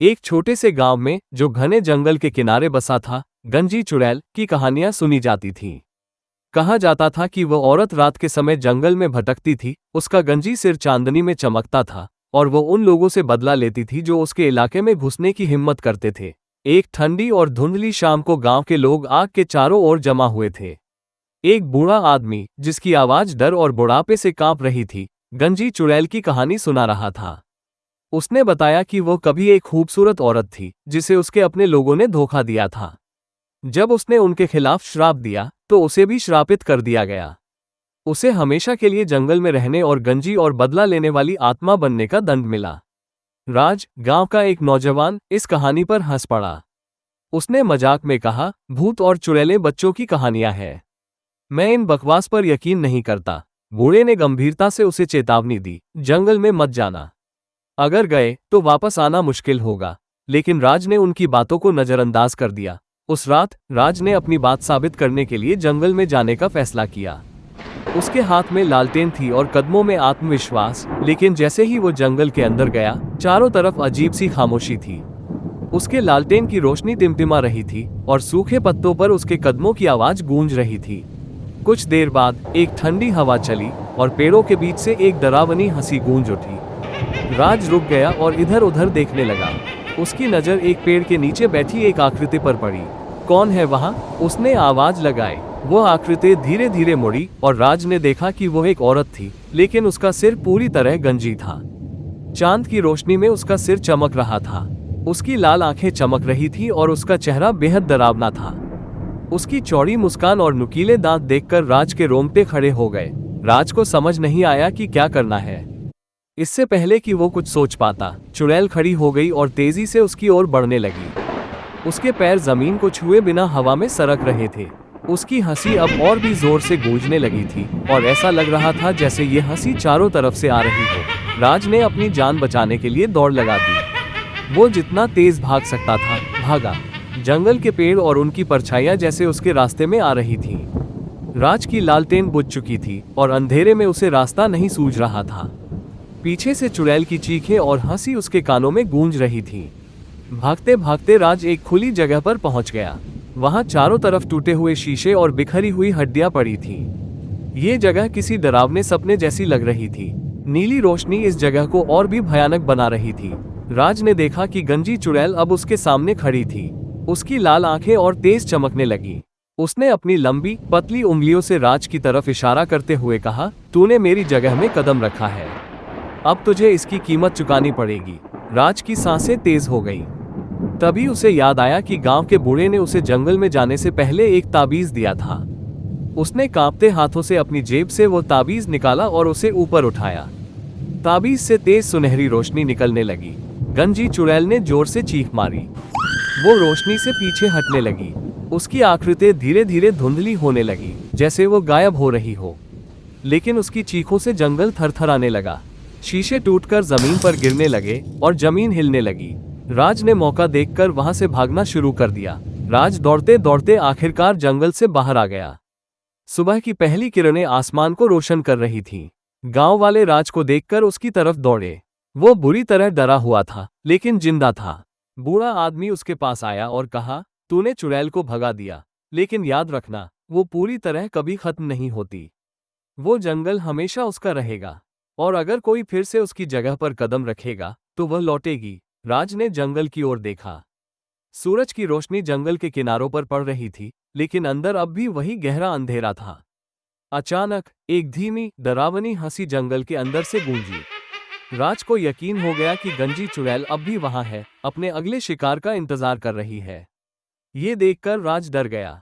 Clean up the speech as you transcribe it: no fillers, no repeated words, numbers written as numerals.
एक छोटे से गांव में जो घने जंगल के किनारे बसा था, गंजी चुड़ैल की कहानियां सुनी जाती थीं। कहा जाता था कि वह औरत रात के समय जंगल में भटकती थी, उसका गंजी सिर चांदनी में चमकता था और वो उन लोगों से बदला लेती थी जो उसके इलाके में घुसने की हिम्मत करते थे। एक ठंडी और धुंधली शाम को गांव के लोग आग के चारों ओर जमा हुए थे। एक बूढ़ा आदमी, जिसकी आवाज डर और बुढ़ापे से कांप रही थी, गंजी चुड़ैल की कहानी सुना रहा था। उसने बताया कि वो कभी एक खूबसूरत औरत थी जिसे उसके अपने लोगों ने धोखा दिया था। जब उसने उनके खिलाफ श्राप दिया तो उसे भी श्रापित कर दिया गया। उसे हमेशा के लिए जंगल में रहने और गंजी और बदला लेने वाली आत्मा बनने का दंड मिला। राज, गांव का एक नौजवान, इस कहानी पर हंस पड़ा। उसने मजाक में कहा, भूत और चुड़ैलें बच्चों की कहानियां हैं। मैं इन बकवास पर यकीन नहीं करता। बूढ़े ने गंभीरता से उसे चेतावनी दी, जंगल में मत जाना। अगर गए तो वापस आना मुश्किल होगा। लेकिन राज ने उनकी बातों को नजरअंदाज कर दिया। उस रात राज ने अपनी बात साबित करने के लिए जंगल में जाने का फैसला किया। उसके हाथ में लालटेन थी और कदमों में आत्मविश्वास, लेकिन जैसे ही वो जंगल के अंदर गया, चारों तरफ अजीब सी खामोशी थी। उसके लालटेन की रोशनी टिमटिमा रही थी और सूखे पत्तों पर उसके कदमों की आवाज गूंज रही थी। कुछ देर बाद एक ठंडी हवा चली और पेड़ों के बीच से एक डरावनी हंसी गूंज उठी। राज रुक गया और इधर उधर देखने लगा। उसकी नजर एक पेड़ के नीचे बैठी एक आकृति पर पड़ी। कौन है वहां? उसने आवाज लगाई। वो आकृति धीरे धीरे मुड़ी और राज ने देखा कि वो एक औरत थी, लेकिन उसका सिर पूरी तरह गंजी था। चांद की रोशनी में उसका सिर चमक रहा था। उसकी लाल आंखें चमक रही थी और उसका चेहरा बेहद डरावना था। उसकी चौड़ी मुस्कान और नुकीले दांत देखकर राज के रोंगटे खड़े हो गए। राज को समझ नहीं आया कि क्या करना है। इससे पहले कि वो कुछ सोच पाता, चुड़ैल खड़ी हो गई और तेजी से उसकी ओर बढ़ने लगी। उसके पैर जमीन को छुए बिना हवा में सरक रहे थे। उसकी हंसी अब और भी जोर से गूंजने लगी थी और ऐसा लग रहा था जैसे ये हंसी चारों तरफ से आ रही हो। राज ने अपनी जान बचाने के लिए दौड़ लगा दी। वो जितना तेज भाग सकता था, भागा। जंगल के पेड़ और उनकी परछाइयां जैसे उसके रास्ते में आ रही थीं। राज की लालटेन बुझ चुकी थी और अंधेरे में उसे रास्ता नहीं सूझ रहा था। पीछे से चुड़ैल की चीखें और हंसी उसके कानों में गूंज रही थी। भागते भागते राज एक खुली जगह पर पहुंच गया। वहां चारों तरफ टूटे हुए शीशे और बिखरी हुई हड्डियां पड़ी थीं। ये जगह किसी डरावने सपने जैसी लग रही थी। नीली रोशनी इस जगह को और भी भयानक बना रही थी। राज ने देखा कि गंजी चुड़ैल अब उसके सामने खड़ी थी। उसकी लाल आंखें और तेज चमकने लगी। उसने अपनी लंबी पतली उंगलियों से राज की तरफ इशारा करते हुए कहा, तूने मेरी जगह में कदम रखा है, अब तुझे इसकी कीमत चुकानी पड़ेगी। राज की सांसें तेज हो गई। तभी उसे याद आया कि गांव के बूढ़े ने उसे जंगल में जाने से पहले एक ताबीज दिया था। उसने कांपते हाथों से अपनी जेब से वो ताबीज निकाला और उसे ऊपर उठाया। ताबीज से तेज सुनहरी रोशनी निकलने लगी। गंजी चुड़ैल ने जोर से चीख मारी। वो रोशनी से पीछे हटने लगी। उसकी आकृति धीरे धीरे धुंधली होने लगी, जैसे वो गायब हो रही हो। लेकिन उसकी चीखों से जंगल थरथराने लगा। शीशे टूटकर जमीन पर गिरने लगे और जमीन हिलने लगी। राज ने मौका देखकर वहां से भागना शुरू कर दिया। राज दौड़ते दौड़ते आखिरकार जंगल से बाहर आ गया। सुबह की पहली किरणें आसमान को रोशन कर रही थीं। गांव वाले राज को देखकर उसकी तरफ दौड़े। वो बुरी तरह डरा हुआ था, लेकिन जिंदा था। बूढ़ा आदमी उसके पास आया और कहा, तूने चुड़ैल को भगा दिया, लेकिन याद रखना, वो पूरी तरह कभी खत्म नहीं होती। वो जंगल हमेशा उसका रहेगा, और अगर कोई फिर से उसकी जगह पर कदम रखेगा तो वह लौटेगी। राज ने जंगल की ओर देखा। सूरज की रोशनी जंगल के किनारों पर पड़ रही थी, लेकिन अंदर अब भी वही गहरा अंधेरा था। अचानक एक धीमी, डरावनी हंसी जंगल के अंदर से गूंजी। राज को यकीन हो गया कि गंजी चुड़ैल अब भी वहां है, अपने अगले शिकार का इंतजार कर रही है। ये देखकर राज डर गया।